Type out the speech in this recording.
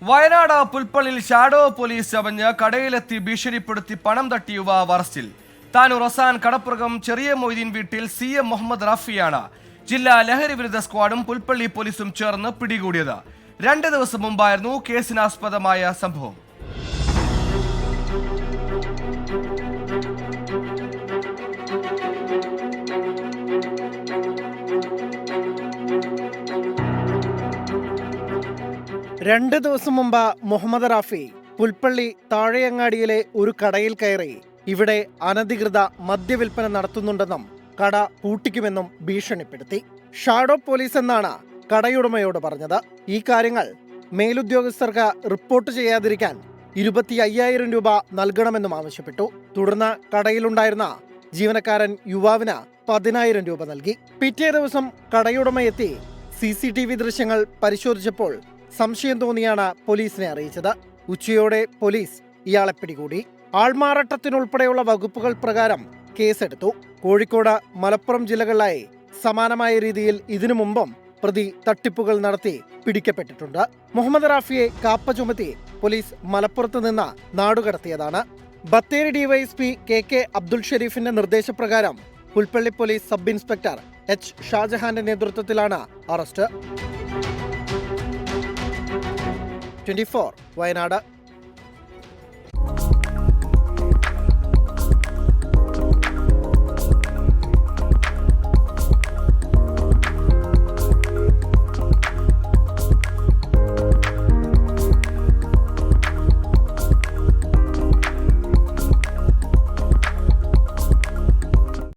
Wayanad പുൽപ്പള്ളിയിൽ shadow police ചവഞ്ഞ് കടയിലെത്തി ഭീഷണിപ്പെടുത്തി പണം തട്ടിയ യുവാവ് അറസ്റ്റിൽ. താനൂർ റസാൻ കടപ്പുറം ചെറിയ മൊയ്തീൻ വീട്ടിൽ CM മുഹമ്മദ് റാഫിയാണ് ജില്ലാ ലഹരി വിരുദ്ധ സ്ക്വാഡും പുൽപ്പള്ളി പോലീസും ചേർന്ന് പിടികൂടിയത്. 2 ദിവസം മുമ്പായിരുന്നു കേസിനാസ്പദമായ സംഭവം. രണ്ട് ദിവസം മുമ്പ് മുഹമ്മദ് റാഫി പുൽപ്പള്ളി താഴെയങ്ങാടിയിലെ ഒരു കടയിൽ കയറി ഇവിടെ അനധികൃത മദ്യവിൽപ്പന നടത്തുന്നുണ്ടെന്നും കട പൂട്ടിക്കുമെന്നും ഭീഷണിപ്പെടുത്തി. ഷാഡോ പോലീസ് എന്നാണ് കടയുടമയോട് പറഞ്ഞത്. ഈ കാര്യങ്ങൾ മേലുദ്യോഗസ്ഥർക്ക് റിപ്പോർട്ട് ചെയ്യാതിരിക്കാൻ 25,000 രൂപ നൽകണമെന്നും ആവശ്യപ്പെട്ടു. തുടർന്ന് കടയിലുണ്ടായിരുന്ന ജീവനക്കാരൻ യുവാവിന് 10,000 രൂപ നൽകി. പിറ്റേ ദിവസം കടയുടമ എത്തി CCTV ദൃശ്യങ്ങൾ പരിശോധിച്ചപ്പോൾ സംശയം തോന്നിയാണ് പോലീസിനെ അറിയിച്ചത്. ഉച്ചയോടെ പോലീസ് ഇയാളെ പിടികൂടി. ആൾമാറാട്ടത്തിനുൾപ്പെടെയുള്ള വകുപ്പുകൾ പ്രകാരം കേസെടുത്തു. കോഴിക്കോട്, മലപ്പുറം ജില്ലകളിലായി സമാനമായ രീതിയിൽ ഇതിനു മുമ്പും പ്രതി തട്ടിപ്പുകൾ നടത്തി പിടിക്കപ്പെട്ടിട്ടുണ്ട്. മുഹമ്മദ് റാഫിയെ കാപ്പ ചുമത്തി പോലീസ് മലപ്പുറത്ത് നിന്ന് നാടുകടത്തിയതാണ്. ബത്തേരി DYSP KK അബ്ദുൾ ഷെരീഫിന്റെ നിർദ്ദേശപ്രകാരം Pulpally police sub inspector H ഷാജഹാന്റെ നേതൃത്വത്തിലാണ് അറസ്റ്റ്. 24 വയനാട്.